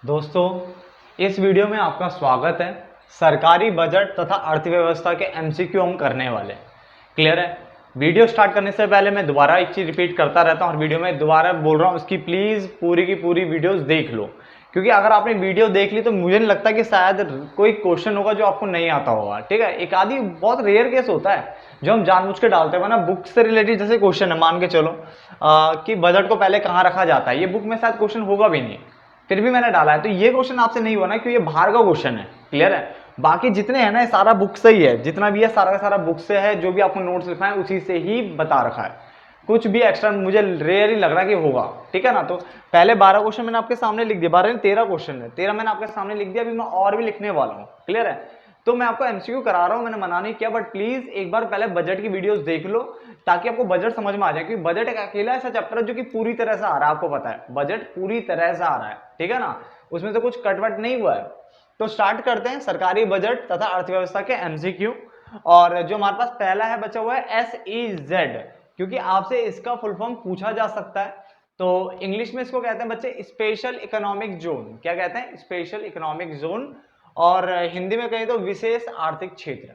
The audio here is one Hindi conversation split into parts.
दोस्तों, इस वीडियो में आपका स्वागत है। सरकारी बजट तथा अर्थव्यवस्था के एमसीक्यू हम करने वाले हैं। क्लियर है? वीडियो स्टार्ट करने से पहले मैं दोबारा एक चीज रिपीट करता रहता हूँ और वीडियो में दोबारा बोल रहा हूँ, उसकी प्लीज पूरी की पूरी वीडियोस देख लो, क्योंकि अगर आपने वीडियो देख ली तो मुझे नहीं लगता कि शायद कोई क्वेश्चन होगा जो आपको नहीं आता होगा। ठीक है, एक आधी बहुत रेयर केस होता है जो हम जानबूझ के डालते हैं ना। बुक से रिलेटेड जैसे क्वेश्चन है, मान के चलो कि बजट को पहले कहाँ रखा जाता है, ये बुक में शायद क्वेश्चन होगा भी नहीं, फिर भी मैंने डाला है, तो ये क्वेश्चन आपसे नहीं हुआ ना, क्योंकि ये बाहर का क्वेश्चन है। क्लियर है? बाकी जितने हैं ना, ये सारा बुक से ही है, जितना भी है सारा का सारा बुक से है, जो भी आपको नोट्स लिखना है उसी से ही बता रखा है। कुछ भी एक्स्ट्रा मुझे रेयर ही लग रहा है कि होगा। ठीक है ना? तो पहले 12 क्वेश्चन मैंने आपके सामने लिख दिया, 12 नहीं 13 क्वेश्चन है, 13 मैंने आपके सामने लिख दिया, अभी मैं और भी लिखने वाला हूँ। क्लियर है? तो मैं आपको एमसीक्यू करा रहा हूँ, मैंने मना नहीं किया, बट प्लीज एक बार पहले बजट की वीडियोस देख लो ताकि आपको बजट समझ में आ जाए, क्योंकि बजट एक अकेला ऐसा चैप्टर है जो कि पूरी तरह से आ रहा है। आपको पता है बजट पूरी तरह से आ रहा है, ठीक है ना, उसमें से कुछ कटवट नहीं हुआ है। तो स्टार्ट करते हैं सरकारी बजट तथा अर्थव्यवस्था के एमसीक्यू। और जो हमारे पास पहला है बचा हुआ है SEZ, क्योंकि आपसे इसका फुल फॉर्म पूछा जा सकता है। तो इंग्लिश में इसको कहते हैं बच्चे स्पेशल इकोनॉमिक जोन। क्या कहते हैं? Special economic zone. और हिंदी में कहें तो विशेष आर्थिक क्षेत्र।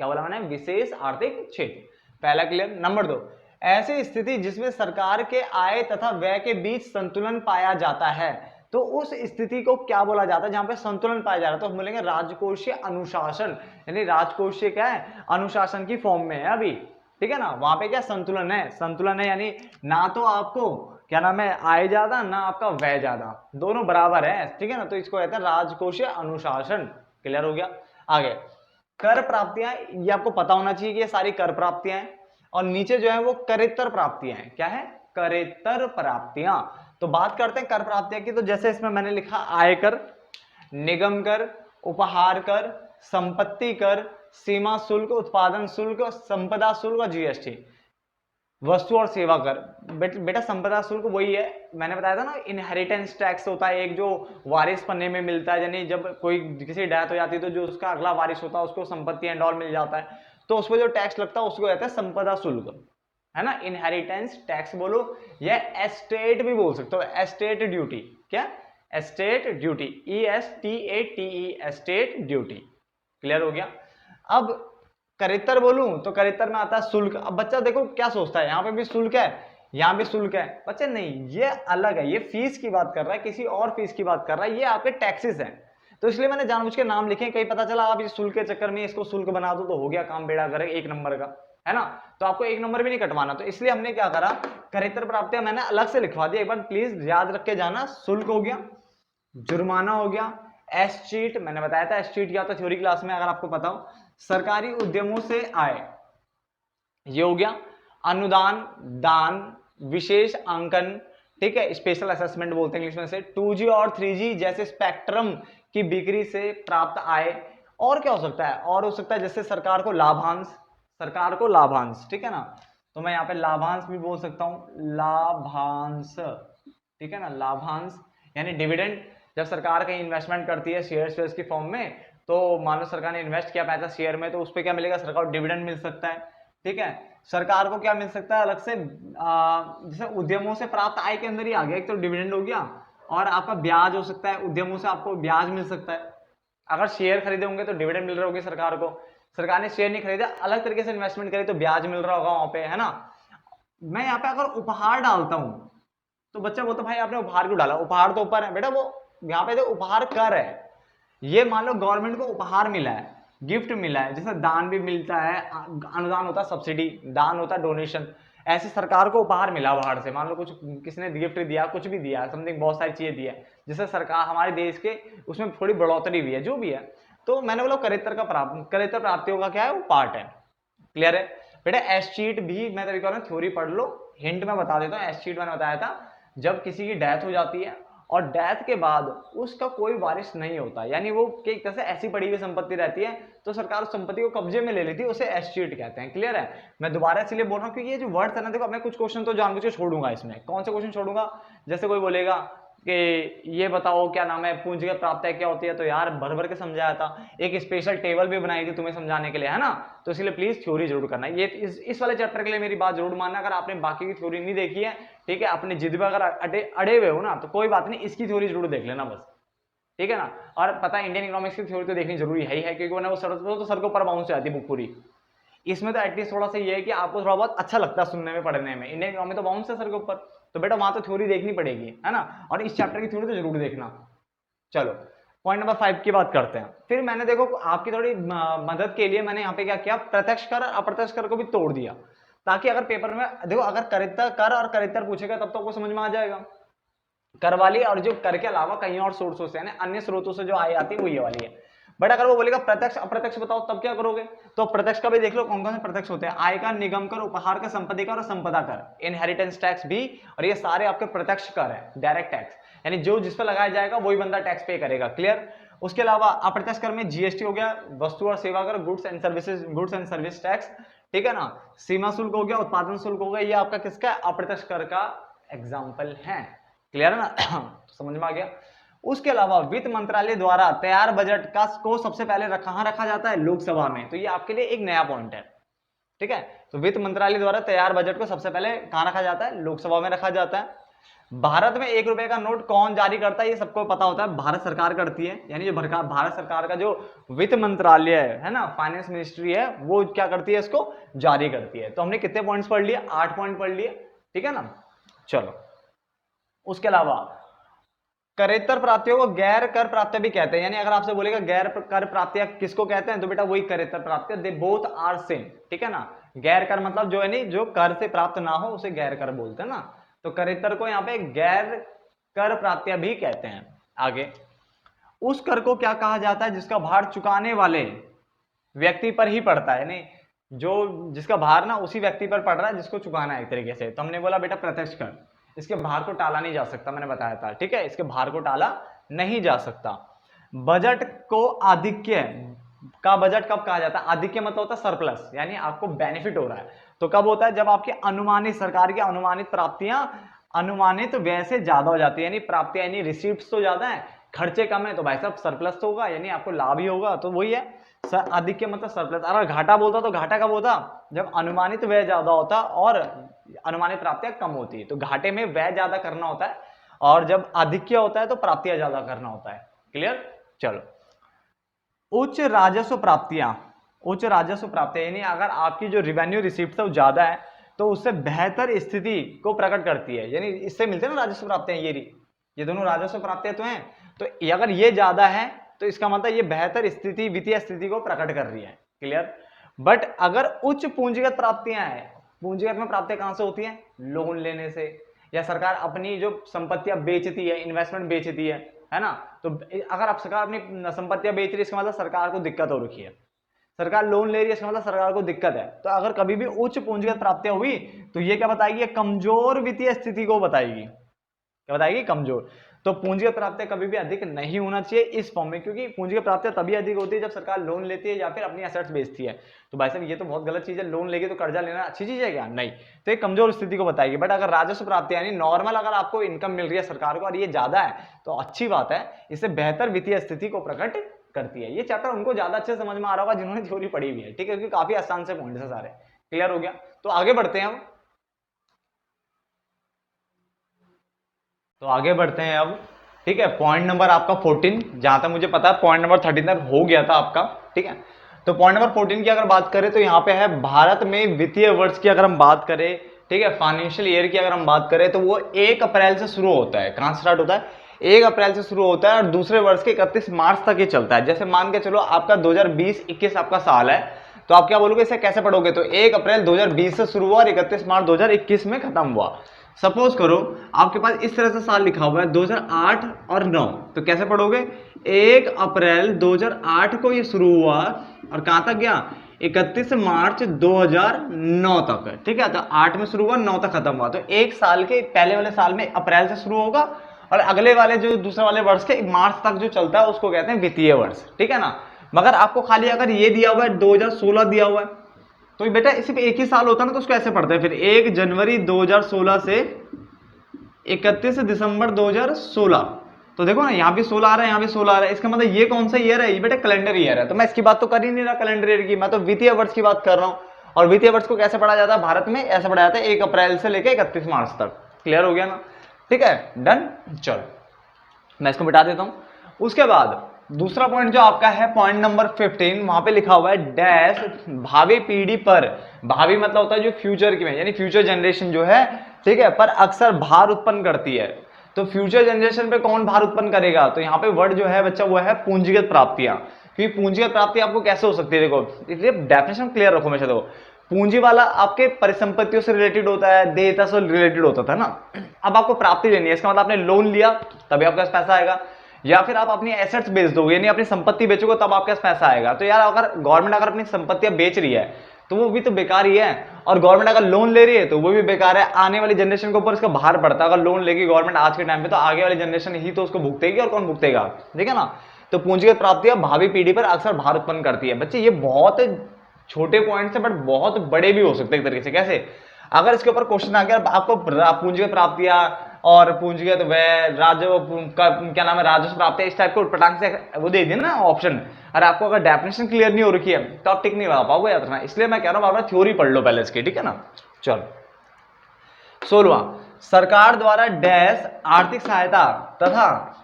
क्या बोला मैंने? विशेष आर्थिक क्षेत्र। पहला क्लियर। नंबर 2, ऐसी स्थिति जिसमें सरकार के आय तथा व्यय के बीच संतुलन पाया जाता है, तो उस स्थिति को क्या बोला जाता है? जहां पे संतुलन पाया जा रहा है, तो हम बोलेंगे राजकोषीय अनुशासन। यानी राजकोषीय क्या है? अनुशासन की फॉर्म में है अभी। ठीक है ना? वहां पे क्या संतुलन है? संतुलन है, यानी ना तो आपको क्या नाम है आय ज्यादा, ना आपका व्यय ज्यादा, दोनों बराबर है। ठीक है ना? तो इसको कहते हैं राजकोषीय अनुशासन। क्लियर हो गया? आगे कर प्राप्तियां, ये आपको पता होना चाहिए कि ये सारी कर प्राप्तियां हैं। और नीचे जो है वो करेत्तर प्राप्तियां हैं। क्या है? करेत्तर प्राप्तियां। तो बात करते हैं कर प्राप्तियां की। तो जैसे इसमें मैंने लिखा आयकर, निगम कर, उपहार कर, संपत्ति कर, सीमा शुल्क, उत्पादन शुल्क, संपदा शुल्क और जीएसटी, वस्तु और सेवा कर। बेटा संपदा शुल्क वही है, मैंने बताया था ना, इनहेरिटेंस टैक्स होता है एक, जो वारिस पन्ने में मिलता है, यानी जब कोई किसी डेथ हो जाती है तो जो उसका अगला वारिस होता है उसको संपत्ति एंड ऑल मिल जाता है, तो उस पर जो टैक्स लगता है उसको कहते हैं संपदा शुल्क, है ना। इनहेरिटेंस टैक्स बोलो या एस्टेट भी बोल सकते हो, एस्टेट ड्यूटी। क्या? Estate duty, ESTATE, estate duty. Clear हो गया? अब करेक्टर बोलूं तो करेक्टर में आता है शुल्क। अब बच्चा देखो क्या सोचता है, यहाँ पे भी शुल्क है, यहाँ भी शुल्क है। बच्चे नहीं, ये अलग है, ये फीस की बात कर रहा है, किसी और फीस की बात कर रहा है, ये आपके टैक्सेस हैं। तो इसलिए मैंने जानबूझ के नाम लिखे, कहीं पता चला आप इस शुल्क के चक्कर में इसको शुल्क बना दो तो हो गया काम बेड़ा करे एक नंबर का, है ना। तो आपको एक नंबर भी नहीं कटवाना, तो इसलिए हमने क्या करा, करेक्टर प्राप्तियां मैंने अलग से लिखवा दिया। एक बार प्लीज याद रख के जाना। शुल्क हो गया, जुर्माना हो गया, एस चीट मैंने बताया था, एस चीट क्या होता है थ्योरी क्लास में अगर आपको पता हो, सरकारी उद्यमों से आय, ये हो गया, अनुदान, दान, विशेष अंकन, ठीक है, स्पेशल असेसमेंट बोलते हैं इंग्लिश में से, 2G और 3G जैसे स्पेक्ट्रम की बिक्री से प्राप्त आय। और क्या हो सकता है? और हो सकता है जैसे सरकार को लाभांश, सरकार को लाभांश, ठीक है ना, तो मैं यहाँ पे लाभांश भी बोल सकता हूं, लाभांश, ठीक है ना, लाभांश यानी डिविडेंड। जब सरकार कहीं इन्वेस्टमेंट करती है शेयर की फॉर्म में, तो मान लो सरकार ने इन्वेस्ट किया पैसा शेयर में, तो उस पर क्या मिलेगा? सरकार को डिविडेंड मिल सकता है। ठीक है, सरकार को क्या मिल सकता है अलग से? जैसे उद्यमों से प्राप्त आय के अंदर ही आ गया, एक तो डिविडेंड हो गया, और आपका ब्याज हो सकता है, उद्यमों से आपको ब्याज मिल सकता है। अगर शेयर खरीदे होंगे तो डिविडेंड मिल रहा होगी सरकार को, सरकार ने शेयर नहीं खरीदा, अलग तरीके से इन्वेस्टमेंट करी तो ब्याज मिल रहा होगा वहां पे, है ना। मैं यहाँ पे अगर उपहार डालता हूं तो बच्चा बोलता भाई आपने उपहार क्यों डाला? उपहार तो ऊपर है बेटा, वो यहाँ पे तो उपहार कर है। ये मान लो गवर्नमेंट को उपहार मिला है, गिफ्ट मिला है, जैसे दान भी मिलता है, अनुदान होता है सब्सिडी, दान होता है डोनेशन, ऐसे सरकार को उपहार मिला बाहर से, मान लो कुछ किसने गिफ्ट दिया, कुछ भी दिया, समथिंग बहुत सारी चीजें दिया, जिससे सरकार हमारे देश के उसमें थोड़ी बढ़ोतरी भी है, जो भी है। तो मैंने बोला करेक्टर प्राप्तियों का क्या है? वो पार्ट है। क्लियर है बेटा? एस शीट भी मैं तभी कह रहा हूँ थ्योरी पढ़ लो, हिंट में बता देता हूँ। एस शीट मैंने बताया था, जब किसी की डेथ हो जाती है और डेथ के बाद उसका कोई वारिस नहीं होता, यानी वो एक तरह से ऐसी पड़ी हुई संपत्ति रहती है, तो सरकार उस संपत्ति को कब्जे में ले लेती है, उसे एस्टेट कहते हैं। क्लियर है? मैं दोबारा इसलिए बोल रहा हूँ क्योंकि ये जो वर्ड्स है ना, देखो मैं कुछ क्वेश्चन तो जानबूझ के छोड़ूंगा इसमें। कौन से क्वेश्चन छोड़ूंगा? जैसे कोई बोलेगा कि ये बताओ क्या नाम है पूंजीगत प्राप्तियां क्या होती है, तो यार भर भर के समझाया था, एक स्पेशल टेबल भी बनाई थी तुम्हें समझाने के लिए, है ना। तो इसलिए प्लीज थ्योरी जरूर करना, ये इस वाले चैप्टर के लिए मेरी बात जरूर मानना। अगर आपने बाकी की थ्योरी नहीं देखी है ठीक है, अपनी जिद पे अगर अड़े हुए हो ना तो कोई बात नहीं, इसकी थ्योरी जरूर देख लेना बस, ठीक है ना। और पता है इंडियन इकोनॉमिक्स की थ्योरी तो देखनी जरूरी है क्योंकि वो सर के ऊपर बाउंस हो जाती है बुक पूरी। इसमें तो एटलीस्ट थोड़ा सा ये है कि आपको थोड़ा बहुत अच्छा लगता है सुनने में पढ़ने में, इंडियन इकोनॉमी तो बाउंस है सर के ऊपर, तो बेटा वहां तो थ्योरी देखनी पड़ेगी, है ना, और इस चैप्टर की थ्योरी तो जरूर देखना। चलो पॉइंट नंबर 5 की बात करते हैं। फिर मैंने देखो आपकी थोड़ी मदद के लिए मैंने यहाँ पे क्या किया, प्रत्यक्ष कर अप्रत्यक्ष कर को भी तोड़ दिया, ताकि अगर पेपर में देखो अगर कर और करितर पूछेगा तब तो आपको समझ में आ जाएगा, कर वाली और जो कर के अलावा कहीं और सोर्सों से यानी अन्य स्रोतों से जो आई आती है वो ये वाली है। बट अगर वो बोलेगा प्रत्यक्ष अप्रत्यक्ष बताओ तब क्या करोगे, तो प्रत्यक्ष का भी देख लो कौन कौन से प्रत्यक्ष होते हैं, आय का, निगम कर, उपहार का, संपत्ति कर और संपदा कर, इनहेरिटेंस टैक्स भी, और ये सारे आपके प्रत्यक्ष कर है, डायरेक्ट टैक्स, यानी जो जिस पर लगाया जाएगा वही बंदा टैक्स पे करेगा, क्लियर। उसके अलावा अप्रत्यक्ष कर में जीएसटी हो गया, वस्तु और सेवा कर, गुड्स एंड सर्विस टैक्स, ठीक है ना, सीमा शुल्क हो गया, उत्पादन शुल्क हो गया, ये आपका किसका अप्रत्यक्ष कर का एग्जाम्पल है, क्लियर है ना समझ में आ गया। उसके अलावा वित्त मंत्रालय द्वारा तैयार बजट का को सबसे पहले कहां रखा जाता है, लोकसभा में, तो ये आपके लिए एक नया पॉइंट है, ठीक है। तो वित्त मंत्रालय द्वारा तैयार बजट को सबसे पहले कहां रखा जाता है, लोकसभा में रखा जाता है। भारत में 1 रुपए का नोट कौन जारी करता है, ये सबको पता होता है, भारत सरकार करती है, यानी जो भारत सरकार का जो वित्त मंत्रालय है ना, फाइनेंस मिनिस्ट्री है, वो क्या करती है, इसको जारी करती है। तो हमने कितने पॉइंट्स पढ़ लिए, 8 पॉइंट पढ़ लिए, ठीक है ना। चलो उसके अलावा करेत्तर प्राप्तियों को गैर कर प्राप्तियां भी कहते हैं, यानी अगर आपसे बोलेगा गैर कर प्राप्तियां किसको कहते हैं, तो बेटा वही करेत्तर प्राप्तियां, दे बोथ आर सेम, ठीक है ना। गैर कर मतलब जो है नहीं, जो कर से प्राप्त ना हो उसे गैर कर बोलते हैं ना, तो करेत्तर को यहाँ पे गैर कर प्राप्तियां भी कहते हैं। आगे उस कर को क्या कहा जाता है, जिसका भार चुकाने वाले व्यक्ति पर ही पड़ता है, यानी जो जिसका भार ना उसी व्यक्ति पर पड़ रहा है जिसको चुकाना है एक तरीके से। तो हमने बोला बेटा प्रत्यक्ष कर, इसके भार को टाला नहीं जा सकता, मैंने बताया था, ठीक है, इसके भार को टाला नहीं जा सकता। बजट को आधिक्य का बजट कब कहा जाता है, आधिक्य मतलब होता है सरप्लस, यानी आपको बेनिफिट हो रहा है, तो कब होता है, जब आपकी अनुमानित सरकार की अनुमानित प्राप्तियां अनुमानित व्यय से ज्यादा हो जाती है, यानी प्राप्तियां यानी रिसीप्ट्स तो ज्यादा है, खर्चे कम है, तो भाई साहब सरप्लस तो होगा, यानी आपको लाभ ही होगा, तो वही है आधिक्य मतलब सरप्लस। अगर घाटा बोलता तो घाटा कब होता, जब अनुमानित व्यय ज्यादा होता और अनुमानित प्राप्तियां कम होती है, तो घाटे में व्यय ज्यादा करना होता है, और जब आधिक्य होता है तो प्राप्तियां ज्यादा करना होता है, क्लियर। चलो उच्च राजस्व प्राप्तियां यानी अगर आपकी जो रेवेन्यू रिसीप्ट है वो ज्यादा है तो उससे बेहतर स्थिति को प्रकट करती है, यानी इससे मिलते हैं ना राजस्व प्राप्तियां, ये दोनों राजस्व प्राप्तियां तो हैं, तो अगर ये ज्यादा है तो इसका मतलब ये बेहतर स्थिति, वित्तीय स्थिति को प्रकट कर रही है, क्लियर। बट अगर उच्च पूंजीगत प्राप्तियां हैं, पूंजीगत में प्राप्तियां कहां से होती हैं, लोन लेने से, या सरकार अपनी जो संपत्तियां बेचती है, इन्वेस्टमेंट बेचती है ना, तो अगर आप सरकार अपनी संपत्तियां बेच रही है इसका मतलब सरकार को दिक्कत हो रखी है, सरकार लोन ले रही है इसका मतलब सरकार को दिक्कत है। तो अगर कभी भी उच्च पूंजीगत प्राप्तियां हुई तो ये क्या बताएगी, कमजोर वित्तीय स्थिति को बताएगी, क्या बताएगी, कमजोर। तो पूंजीगत प्राप्तियां कभी भी अधिक नहीं होना चाहिए इस फॉर्म में, क्योंकि पूंजीगत प्राप्तियां तभी अधिक होती है जब सरकार लोन लेती है या फिर अपनी एसेट्स बेचती है। तो भाई साहब ये तो बहुत गलत चीज है, लोन लेके तो कर्जा लेना अच्छी चीज है क्या, नहीं, तो एक कमजोर स्थिति को बताएगी। बट अगर राजस्व प्राप्तियां यानी नॉर्मल अगर आपको इनकम मिल रही है सरकार को और ये ज्यादा है तो अच्छी बात है, इससे बेहतर वित्तीय स्थिति को प्रकट करती है। ये चैप्टर उनको ज्यादा अच्छे समझ में आ रहा होगा जिन्होंने थ्योरी पढ़ी हुई है, ठीक है, क्योंकि काफी आसान से पॉइंट है सारे, क्लियर हो गया। तो आगे बढ़ते हैं अब, अब ठीक है, पॉइंट नंबर आपका 14, जहां तक मुझे पता है पॉइंट नंबर 13 तक हो गया था आपका, ठीक है। तो पॉइंट नंबर 14 की अगर बात करें तो यहाँ पे है भारत में वित्तीय वर्ष की अगर हम बात करें, ठीक है, फाइनेंशियल ईयर की अगर हम बात करें तो वो 1 अप्रैल से शुरू होता है। कहां से स्टार्ट होता है, 1 अप्रैल से शुरू होता है और दूसरे वर्ष के 31 मार्च तक ये चलता है। जैसे मान के चलो आपका 2020-21 आपका साल है, तो आप क्या बोलोगे, इसे कैसे पढ़ोगे, तो 1 अप्रैल 2020 से शुरू हुआ और 31 मार्च 2021 में खत्म हुआ। सपोज करो आपके पास इस तरह से साल लिखा हुआ है 2008 और 9, तो कैसे पढ़ोगे, 1 अप्रैल 2008 को ये शुरू हुआ और कहां तक गया, 31 मार्च 2009 तक, ठीक है। तो 8 में शुरू हुआ, 9 तक खत्म हुआ। तो एक साल के पहले वाले साल में अप्रैल से शुरू होगा और अगले वाले जो दूसरे वाले वर्ष के मार्च तक जो चलता है उसको कहते हैं वित्तीय वर्ष, ठीक है ना। मगर आपको खाली अगर ये दिया हुआ है 2016 दिया हुआ है तो बेटा सिर्फ एक ही साल होता ना, तो उसको ऐसे पढ़ते हैं फिर 1 जनवरी 2016 से 31 दिसंबर 2016। तो देखो ना यहाँ भी 16 आ रहा है, यहाँ भी 16 आ रहा है, इसका मतलब ये कौन सा ईयर है, ये बेटा कैलेंडर ईयर है। तो मैं इसकी बात तो कर ही नहीं रहा कैलेंडर ईयर की, मैं तो वित्तीय वर्ष की बात कर रहा हूँ। और वित्तीय वर्ष को कैसे पढ़ा जाता है भारत में, ऐसे पढ़ा जाता है 1 अप्रैल से लेकर 31 मार्च तक, क्लियर हो गया ना, ठीक है, डन। चलो मैं इसको मिटा देता हूं। उसके बाद दूसरा पॉइंट जो आपका है पॉइंट नंबर 15, वहां पे लिखा हुआ है डैश भावी पीढ़ी पर, भावी मतलब होता है जो फ्यूचर की में, यानी फ्यूचर जनरेशन जो है, ठीक है, पर अक्सर भार उत्पन्न करती है। तो फ्यूचर जनरेशन पे कौन भार उत्पन्न करेगा, तो यहाँ पे वर्ड जो है बच्चा वो है पूंजीगत प्राप्तियां। क्योंकि पूंजीगत प्राप्ति आपको कैसे हो सकती है, देखो इसलिए डेफिनेशन क्लियर रखो हमेशा। देखो पूंजी वाला आपके परिसंपत्तियों से रिलेटेड होता है, देयता से रिलेटेड होता था ना। अब आपको प्राप्ति लेनी है, इसका मतलब आपने लोन लिया तभी आपके पास पैसा आएगा, या फिर आप अपनी एसेट्स बेच दोगे यानी अपनी संपत्ति बेचोगे तब आपके पास पैसा आएगा। तो यार अगर गवर्नमेंट अगर अपनी संपत्तियां बेच रही है तो वो भी तो बेकार ही है, और गवर्नमेंट अगर लोन ले रही है तो वो भी बेकार है। आने वाली जनरेशन के ऊपर इसका भार पड़ता है। अगर लोन लेगी गवर्नमेंट आज के टाइम पे तो आगे वाली जनरेशन ही तो उसको भुगतेगी, और कौन भुगतेगा, ठीक है ना। तो पूंजीगत प्राप्तियां भावी पीढ़ी पर अक्सर भार उत्पन्न करती है। बच्चे ये बहुत छोटे पॉइंट्स है बट बहुत बड़े भी हो सकते हैं एक तरीके से। कैसे, अगर इसके ऊपर क्वेश्चन आ गया आपको पूंजीगत प्राप्तियां और पूंजीगत व्यय, राजस्व का क्या नाम है, राजस्व प्राप्ति, इस टाइप के उटपटांग से वो दे दिए ना ऑप्शन, और आपको अगर डेफिनेशन क्लियर नहीं हो रखी है तो आप टिक नहीं लगा पाओगे, याद रखना। इसलिए मैं कह रहा हूं आप थ्योरी पढ़ लो पहले इसकी, ठीक है ना। चलो 16वां, सरकार द्वारा डैश आर्थिक सहायता तथा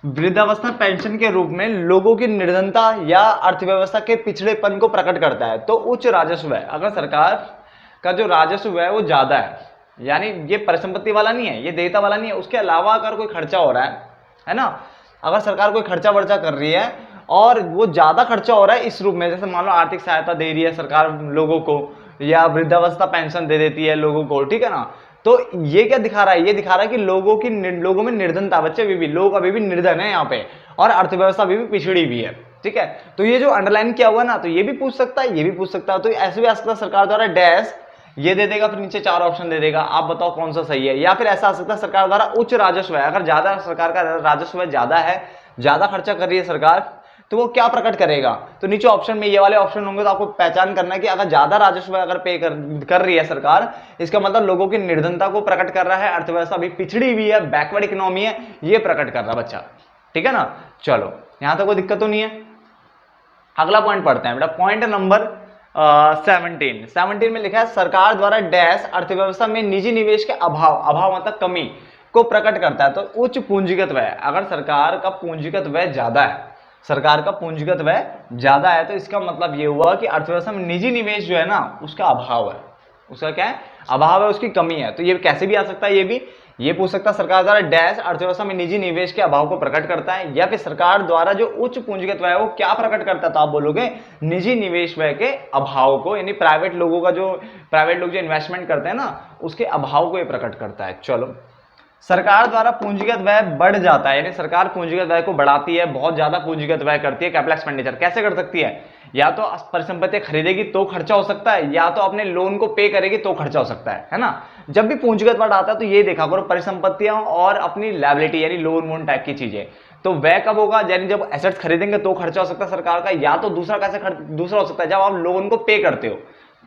वृद्धावस्था पेंशन के रूप में लोगों की निर्धनता या अर्थव्यवस्था के पिछड़ेपन को प्रकट करता है। तो उच्च राजस्व है, अगर सरकार का जो राजस्व है वो ज्यादा है, यानी ये परिसंपत्ति वाला नहीं है, ये देयता वाला नहीं है, उसके अलावा अगर कोई खर्चा हो रहा है ना, अगर सरकार कोई खर्चा वर्चा कर रही है और वो ज्यादा खर्चा हो रहा है इस रूप में, जैसे मान लो आर्थिक सहायता दे रही है सरकार लोगों को, या वृद्धावस्था पेंशन दे देती है लोगों को, ठीक है ना। तो ये क्या दिखा रहा है, ये दिखा रहा है कि लोगों में निर्धनता, बच्चे अभी भी लोग अभी भी निर्धन है यहाँ पे, और अर्थव्यवस्था अभी भी पिछड़ी हुई है, ठीक है। तो ये जो अंडरलाइन किया हुआ ना, तो ये भी पूछ सकता है, ये भी पूछ सकता है। तो ऐसे भी आ सकता है सरकार द्वारा डैश ये दे देगा, फिर नीचे 4 ऑप्शन दे देगा, आप बताओ कौन सा सही है। या फिर ऐसा आ सकता है सरकार द्वारा उच्च राजस्व है, अगर ज्यादा सरकार का राजस्व ज्यादा है, ज्यादा खर्चा कर रही है सरकार, तो वो क्या प्रकट करेगा, तो नीचे ऑप्शन में ये वाले ऑप्शन होंगे। तो आपको पहचान करना है कि अगर ज्यादा राजस्व अगर पे कर रही है सरकार, इसका मतलब लोगों की निर्धनता को प्रकट कर रहा है, अर्थव्यवस्था अभी पिछड़ी हुई है, बैकवर्ड इकोनॉमी है, ये प्रकट कर रहा है बच्चा, ठीक है ना। चलो यहां तक कोई दिक्कत तो नहीं है। अगला पॉइंट पढ़ते हैं बेटा, पॉइंट नंबर 17 में लिखा है सरकार द्वारा डैश अर्थव्यवस्था में निजी निवेश के अभाव मतलब कमी को प्रकट करता है। तो उच्च पूंजीगत व्यय, अगर सरकार का पूंजीगत व्यय ज्यादा है, सरकार का पूंजीगत व्यय ज्यादा है, तो इसका मतलब ये हुआ कि अर्थव्यवस्था में निजी निवेश जो है ना उसका अभाव है, उसका क्या है, अभाव है, उसकी कमी है। तो ये कैसे भी आ सकता है, ये पूछ सकता है सरकार द्वारा डैश अर्थव्यवस्था में निजी निवेश के अभाव को प्रकट करता है, या फिर सरकार द्वारा जो उच्च पूंजीगत व्यय है वो क्या प्रकट करता है, तो आप बोलोगे निजी निवेश व्यय के अभाव को, यानी प्राइवेट लोग जो इन्वेस्टमेंट करते हैं ना उसके अभाव को ये प्रकट करता है। चलो सरकार द्वारा पूंजीगत व्यय बढ़ जाता है, यानी सरकार पूंजीगत व्यय को बढ़ाती है, बहुत ज्यादा पूंजीगत व्यय करती है, कैपिटल एक्सपेंडिचर कैसे कर सकती है, या तो परिसंपत्ति खरीदेगी तो खर्चा हो सकता है, या तो अपने लोन को पे करेगी तो खर्चा हो सकता है ना। जब भी पूंजीगत वर्ड आता है तो ये देखा करो परिसंपत्तियां और अपनी लायबिलिटी यानी लोन वोन टाइप की चीजें। तो व्यय कब होगा, यानी जब एसेट्स खरीदेंगे तो खर्चा हो सकता है सरकार का, या तो दूसरा हो सकता है जब आप लोन को पे करते हो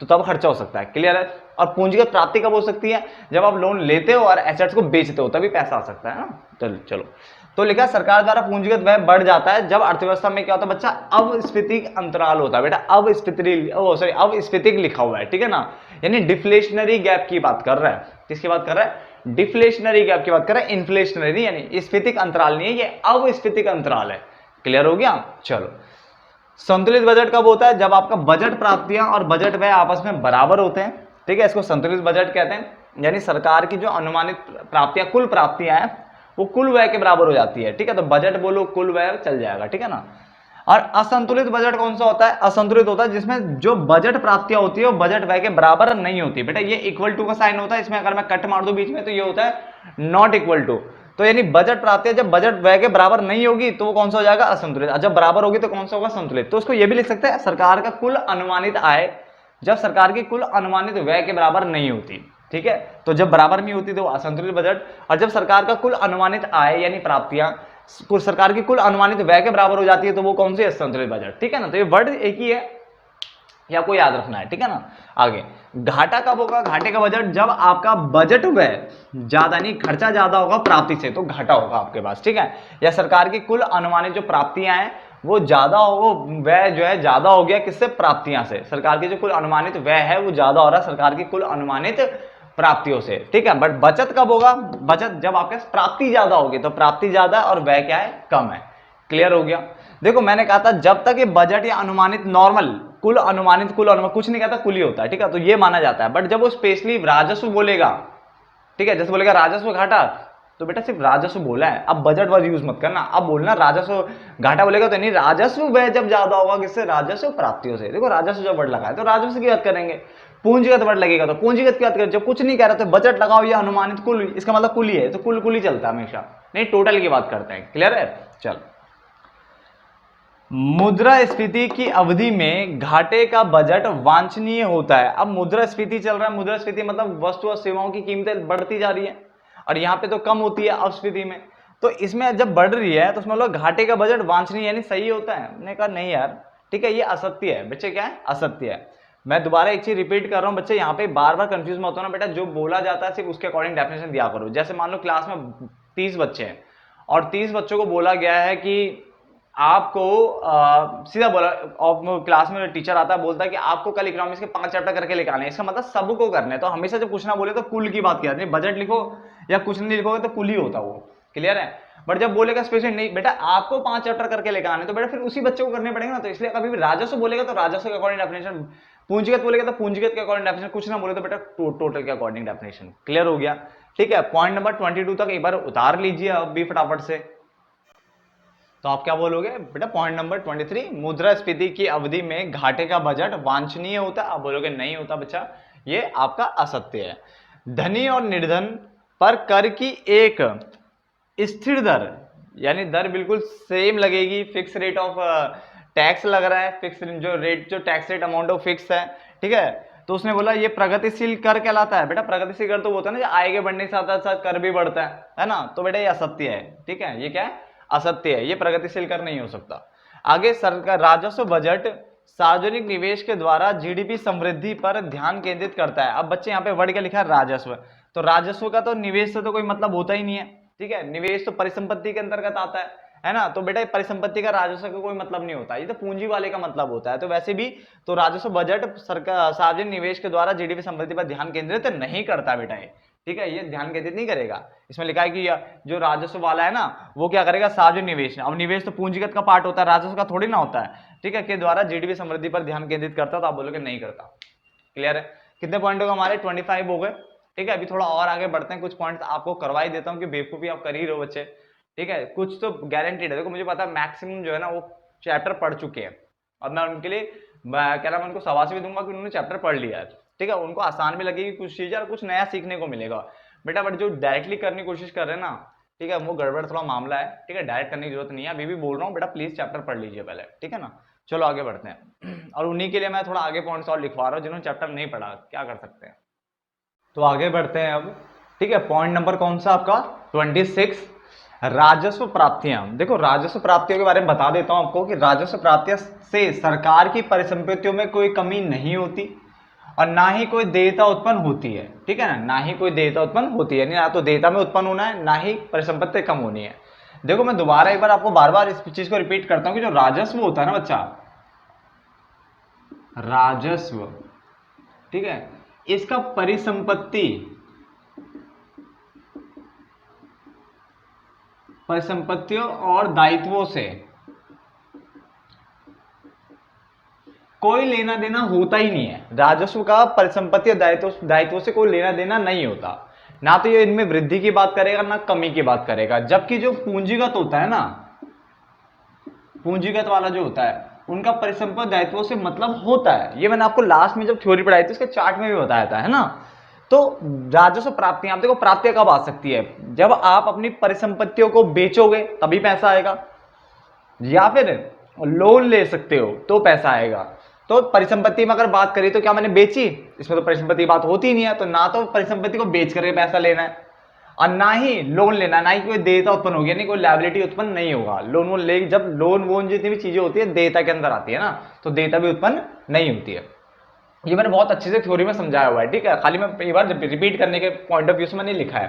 तो तब खर्चा हो सकता है, क्लियर है। और पूंजीगत प्राप्ति कब हो सकती है, जब आप लोन लेते हो और एसेट्स को बेचते हो तभी पैसा आ सकता है ना। चलो तो लिखा सरकार द्वारा पूंजीगत व्यय बढ़ जाता है जब अर्थव्यवस्था में क्या होता है बच्चा, अवस्फीतिक अंतराल होता है बेटा, अवस्फीतिक लिखा हुआ है, ठीक है ना, यानी डिफ्लेशनरी गैप की बात कर रहा है। किसकी बात कर रहा है, डिफ्लेशनरी गैप की बात कर रहा है, इन्फ्लेशनरी यानी स्फीतिक अंतराल नहीं है, ये अवस्फीतिक अंतराल है, क्लियर हो गया। चलो संतुलित बजट कब होता है, जब आपका बजट प्राप्तियां और बजट व्यय आपस में बराबर होते हैं, ठीक है, इसको संतुलित बजट कहते हैं। यानी सरकार की जो अनुमानित प्राप्तियां, कुल प्राप्तियां हैं वो कुल व्यय के बराबर हो जाती है, ठीक है। तो बजट बोलो कुल व्यय चल जाएगा, ठीक है ना। और असंतुलित बजट कौन सा होता है, असंतुलित होता है जिसमें जो बजट प्राप्तियां होती है वो बजट व्यय के बराबर नहीं होती। बेटा ये इक्वल टू का साइन होता है, इसमें अगर मैं कट मार दूं बीच में तो ये होता है नॉट इक्वल टू। तो यानी बजट प्राप्तियां जब बजट व्यय के बराबर नहीं होगी तो वो कौन सा हो जाएगा, असंतुलित। जब बराबर होगी तो कौन सा होगा, संतुलित। तो उसको ये भी लिख सकते हैं सरकार का कुल अनुमानित आय जब सरकार की कुल अनुमानित व्यय के बराबर नहीं होती, ठीक है। तो जब बराबर नहीं होती तो असंतुलित बजट, और जब सरकार का कुल अनुमानित आय यानी प्राप्तियां सरकार की कुल अनुमानित व्यय के बराबर हो जाती है तो वो कौन सी, असंतुलित बजट, ठीक है ना। तो ये वर्ड एक ही है, या आपको याद रखना है, ठीक है ना। आगे घाटा कब होगा, घाटे का बजट जब आपका बजट व्यय ज्यादा नहीं, खर्चा ज्यादा होगा प्राप्ति से, तो घाटा होगा आपके पास, ठीक है। या सरकार की कुल अनुमानित जो प्राप्तियां हैं वो ज्यादा हो, व्यय जो है ज्यादा हो गया किससे, प्राप्तियां से। सरकार की जो कुल अनुमानित व्यय है वो ज्यादा हो रहा है सरकार की कुल अनुमानित प्राप्तियों से, ठीक है। बट बचत कब होगा? बचत जब आपके पास प्राप्ति ज्यादा होगी, तो प्राप्ति ज्यादा और व्यय क्या है? कम है। क्लियर हो गया? देखो मैंने कहा था जब तक ये बजट या अनुमानित नॉर्मल कुल अनुमानित कुछ नहीं कहता, कुल ही होता है, ठीक है, तो ये माना जाता है। बट जब वो स्पेशली राजस्व बोलेगा, ठीक है, जैसे बोलेगा राजस्व घाटा, तो बेटा सिर्फ राजस्व बोला है, अब बजट वर्ड यूज मत करना। अब बोलना राजस्व घाटा बोलेगा तो नहीं, राजस्व व्यय जब ज्यादा होगा किससे? राजस्व प्राप्तियों से। देखो राजस्व जब वर्ड लगा है तो राजस्व की बात करेंगे, पूंजीगत वर्ड लगेगा तो पूंजीगत की बात करें। जब कुछ नहीं कह रहा तो बजट लगाओ या अनुमानित कुल, इसका मतलब कुल ही है, तो कुल ही चलता है हमेशा, नहीं टोटल की बात करते हैं। क्लियर है? चल, मुद्रास्फीति की अवधि में घाटे का बजट वांछनीय होता है। अब मुद्रास्फीति चल रहा है, मुद्रास्फीति मतलब वस्तु और सेवाओं की कीमतें बढ़ती जा रही है और यहाँ पे तो कम होती है अपस्फीति में, तो इसमें जब बढ़ रही है तो उसमें लोग घाटे का बजट वांछनीय यानी सही होता है। मैंने कहा नहीं यार, ठीक है, ये असत्य है बच्चे। क्या है? असत्य है। मैं दोबारा एक चीज रिपीट कर रहा हूँ बच्चे, यहाँ पे बार बार कंफ्यूज मत होना बेटा, जो बोला जाता है सिर्फ उसके अकॉर्डिंग डेफिनेशन दिया करो। जैसे मान लो क्लास में 30 बच्चे हैं और 30 बच्चों को बोला गया है कि आपको सीधा बोला, क्लास में टीचर आता है बोलता है कि आपको कल इकोनॉमिक्स के 5 चैप्टर करके लेके आने हैं, इसका मतलब सबको करना है। तो हमेशा जब कुछ ना बोले तो कुल की बात किया जाती है, बजट लिखो या कुछ नहीं लिखोगे तो कुल ही होता वो। क्लियर है? बट जब बोलेगा स्पेशली नहीं बेटा आपको 5 चैप्टर करके लेके आने, तो बेटा फिर उसी बच्चे को करने पड़ेंगे ना। तो इसलिए कभी भी राजस्व बोलेगा तो राजस्व के अकॉर्डिंग डेफिनेशन, पूंजीगत बोलेगा तो पूंजीगत के अकॉर्डिंग डेफिनेशन, कुछ ना बोले तो बेटा टोटल के अकॉर्डिंग डेफिनेशन। क्लियर हो गया? ठीक है, पॉइंट नंबर 22 तक एक बार उतार लीजिए अब भी फटाफट से। तो आप क्या बोलोगे बेटा? पॉइंट नंबर 23, मुद्रास्फीति की अवधि में घाटे का बजट वांछनीय होता है। आप बोलोगे नहीं होता बच्चा, ये आपका असत्य है। धनी और निर्धन पर कर की एक स्थिर दर, यानी दर बिल्कुल सेम लगेगी, फिक्स रेट ऑफ टैक्स लग रहा है, फिक्स जो tax rate amount of fix है, ठीक है। तो उसने बोला ये प्रगतिशील कर कहलाता है। बेटा प्रगतिशील कर तो वो होता है ना जो आय के बढ़ने के साथ साथ कर भी बढ़ता है ना। तो बेटा ये असत्य है, ठीक है, ये क्या है? असत्य है, ये प्रगतिशील कर नहीं हो सकता। आगे सरकार राजस्व बजट सार्वजनिक निवेश के द्वारा जीडीपी समृद्धि पर ध्यान केंद्रित करता है। अब बच्चे यहाँ पे वर्ड क्या लिखा है? राजस्व। तो राजस्व का तो निवेश से तो कोई मतलब होता ही नहीं है, ठीक है, निवेश तो परिसंपत्ति के अंतर्गत आता है ना। तो बेटा परिसंपत्ति का राजस्व का कोई मतलब नहीं होता, ये तो पूंजी वाले का मतलब होता है। तो वैसे भी तो राजस्व बजट सरकार सार्वजनिक निवेश के द्वारा जीडीपी समृद्धि पर ध्यान केंद्रित नहीं करता बेटा ये, ठीक है, ये ध्यान केंद्रित नहीं करेगा। इसमें लिखा है कि जो राजस्व वाला है ना वो क्या करेगा? सार्वजनिक निवेश। अब निवेश तो पूंजीगत का पार्ट होता है, राजस्व का थोड़ी ना होता है, ठीक है, के द्वारा जीडीपी समृद्धि पर ध्यान केंद्रित करता है। तो आप बोलोगे नहीं करता। क्लियर है? कितने पॉइंट हो गए हमारे? 25 हो गए, ठीक है। अभी थोड़ा और आगे बढ़ते हैं, कुछ पॉइंट्स आपको करवा ही देता हूँ कि बेवकूफी आप कर ही रहो बच्चे, ठीक है, कुछ तो गारंटीड है। देखो मुझे पता है मैक्सिमम जो है ना वो चैप्टर पढ़ चुके हैं और मैं उनके लिए क्या नाम उनको शाबाशी भी दूंगा कि उन्होंने चैप्टर पढ़ लिया है, ठीक है। उनको आसान भी लगेगी कुछ चीजें और कुछ नया सीखने को मिलेगा बेटा। बट जो डायरेक्टली करने की कोशिश कर रहे हैं ना, ठीक है, वो गड़बड़ थोड़ा मामला है, ठीक है, डायरेक्ट करने की जरूरत नहीं है। अभी भी बोल रहा हूँ बेटा प्लीज चैप्टर पढ़ लीजिए पहले, ठीक है ना। चलो आगे बढ़ते हैं और उन्हीं के लिए मैं थोड़ा आगे पॉइंट्स और लिखवा रहा हूँ जिन्होंने चैप्टर नहीं पढ़ा, क्या कर सकते हैं। तो आगे बढ़ते हैं अब, ठीक है। पॉइंट नंबर कौन सा आपका? 26, राजस्व प्राप्तियां। देखो राजस्व प्राप्तियों के बारे में बता देता हूं आपको कि राजस्व प्राप्तियां से सरकार की परिसंपत्तियों में कोई कमी नहीं होती और ना ही कोई देयता उत्पन्न होती है, ठीक है ना, ना ही कोई देयता उत्पन्न होती है, ना तो देयता में उत्पन्न होना है, ना ही परिसंपत्ति कम होनी है। देखो मैं दोबारा एक बार आपको बार बार इस चीज को रिपीट करता हूं कि जो राजस्व होता है ना बच्चा, राजस्व, ठीक है, इसका परिसंपत्तियों और दायित्वों से कोई लेना देना होता ही नहीं है। राजस्व का परिसंपत्ति और दायित्वों से कोई लेना देना नहीं होता, ना तो ये इनमें वृद्धि की बात करेगा ना कमी की बात करेगा। जबकि जो पूंजीगत होता है ना, पूंजीगत वाला जो होता है उनका परिसंपत्ति दायित्वों से मतलब होता है। ये मैंने आपको लास्ट में जब थ्योरी पढ़ाई थी उसके चार्ट में भी बताया था, है ना। तो राजस्व प्राप्तियां, आप देखो प्राप्तियां कब आ सकती है? जब आप अपनी परिसंपत्तियों को बेचोगे तभी पैसा आएगा, या फिर लोन ले सकते हो तो पैसा आएगा। तो परिसंपत्ति में अगर बात करें तो क्या मैंने बेची, इसमें तो परिसंपत्ति की बात होती ही नहीं है। तो ना तो परिसंपत्ति को बेच करके पैसा लेना है और ना ही लोन लेना, ना ही कोई देयता उत्पन्न होगी, यानी कोई लायबिलिटी उत्पन्न नहीं होगा। लोन वोन ले, जब लोन वोन जितनी भी चीजें होती है देयता के अंदर आती है ना, तो देयता भी उत्पन्न नहीं होती है। ये मैंने बहुत अच्छे से थ्योरी में समझाया हुआ है, ठीक है, खाली मैं एक बार रिपीट करने के पॉइंट ऑफ व्यू से मैंने लिखा है।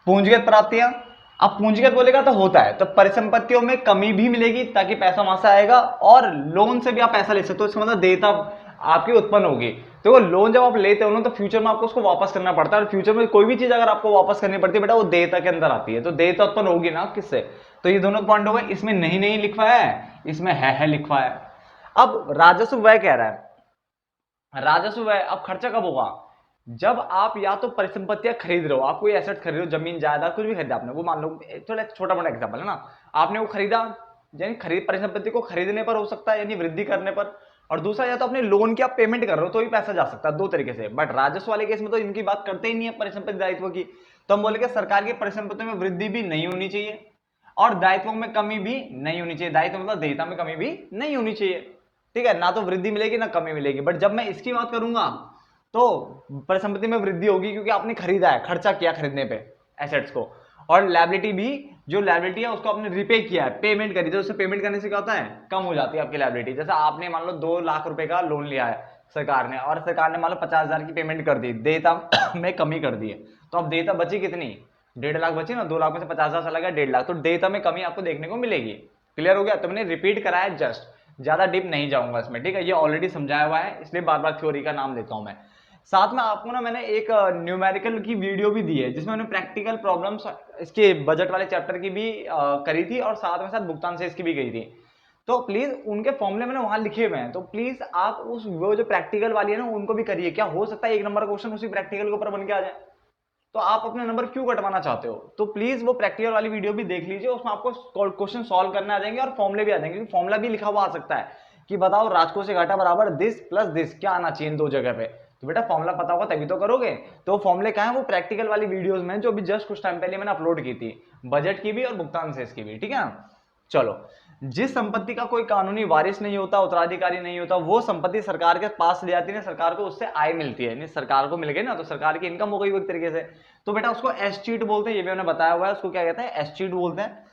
पूंजीगत प्राप्तियां, अब पूंजीगत बोलेगा तो होता है, तो परिसंपत्तियों में कमी भी मिलेगी ताकि पैसा वहां से आएगा, और लोन से भी आप पैसा ले सकते हो, इसका मतलब देयता आपकी उत्पन्न होगी। देखो लोन जब आप लेते हो ना तो फ्यूचर में आपको उसको वापस करना पड़ता है, और फ्यूचर में कोई भी चीज अगर आपको वापस करनी पड़ती है बेटा वो देयता के अंदर आती है, तो देयता उत्पन्न होगी ना किससे। तो ये दोनों पॉइंट हो गए, इसमें नहीं नहीं लिखवा है, इसमें है लिखवा है। अब राजस्व व्यय कह रहा है, राजस्व व्यय अब खर्चा कब होगा, जब आप या तो परिसंपत्तियां खरीद रहे हो, आप कोई एसेट खरीद रहे हो, जमीन जायदाद कुछ भी खरीदा आपने, वो मान लो थोड़ा छोटा मोटा एग्जांपल है ना, आपने वो खरीदा, यानी खरीद परिसंपत्ति को खरीदने पर हो सकता है यानी वृद्धि करने पर, और दूसरा या तो अपने लोन की आप पेमेंट कर रहे हो तो ही पैसा जा सकता है, दो तरीके से। बट राजस्व वाले केस में तो इनकी बात करते ही नहीं है परिसंपत्ति दायित्व की, तो हम बोलेंगे सरकार की परिसंपत्ति में वृद्धि भी नहीं होनी चाहिए और दायित्वों में कमी भी नहीं होनी चाहिए, दायित्व मतलब देयता में कमी भी नहीं होनी चाहिए, ठीक है ना, तो वृद्धि मिलेगी ना कमी मिलेगी। बट जब मैं इसकी बात करूंगा तो परिसंपत्ति में वृद्धि होगी क्योंकि आपने खरीदा है, खर्चा किया खरीदने पे एसेट्स को, और लायबिलिटी भी, जो लायबिलिटी है उसको आपने रिपे किया है, पेमेंट करी, तो उससे पेमेंट करने से क्या होता है, कम हो जाती है आपकी लायबिलिटी। जैसे आपने मान लो 2 लाख रुपए का लोन लिया है सरकार ने, और सरकार ने मान लो 50,000 की पेमेंट कर दी, देयता में कमी कर दी है, तो अब देयता बची कितनी, 1.5 लाख बची ना, 2 लाख में से 50,000 चला गया 1.5 लाख, तो देयता में कमी आपको देखने को मिलेगी। क्लियर हो गया, तो मैंने रिपीट कराया जस्ट, ज्यादा डीप नहीं जाऊंगा इसमें, ठीक है, ये ऑलरेडी समझाया हुआ है, इसलिए बार बार थ्योरी का नाम लेता हूं मैं। साथ में आपको ना मैंने एक न्यूमेरिकल की वीडियो भी दी है जिसमें मैंने प्रैक्टिकल प्रॉब्लम्स इसके बजट वाले चैप्टर की भी करी थी, और साथ में साथ भुगतान से इसकी भी गई थी, तो प्लीज उनके फॉर्मूले मैंने वहां लिखे हुए हैं, तो प्लीज आप उस वो जो प्रैक्टिकल वाली है ना उनको भी करिए, क्या हो सकता है 1 नंबर का क्वेश्चन उसी प्रैक्टिकल के ऊपर बन के आ जाए, तो आप अपने नंबर क्यों कटवाना चाहते हो, तो प्लीज वो प्रैक्टिकल वाली वीडियो भी देख लीजिए, उसमें आपको क्वेश्चन सॉल्व करने आ जाएंगे और फॉर्मूले भी आ जाएंगे, फॉर्मूला भी लिखा हुआ आ सकता है कि बताओ राजकोषीय घाटा बराबर दिस प्लस दिस, क्या आना चाहिए इन दो जगह पे, तो बेटा फॉर्मूला पता होगा तभी तो करोगे। तो फॉर्मूले क्या है, वो प्रैक्टिकल वाली वीडियोस में जो भी जस्ट कुछ टाइम पहले मैंने अपलोड की थी, बजट की भी और भुगतान शेष की भी, ठीक है ना। चलो, जिस संपत्ति का कोई कानूनी वारिस नहीं होता, उत्तराधिकारी नहीं होता, वो संपत्ति सरकार के पास ले जाती है, सरकार को उससे आय मिलती है, सरकार को मिल गई ना, तो सरकार की इनकम हो गई एक तरीके से, तो बेटा उसको एस्चीट बोलते हैं, ये भी मैंने बताया हुआ है, उसको क्या कहते हैं, एस्चीट बोलते हैं।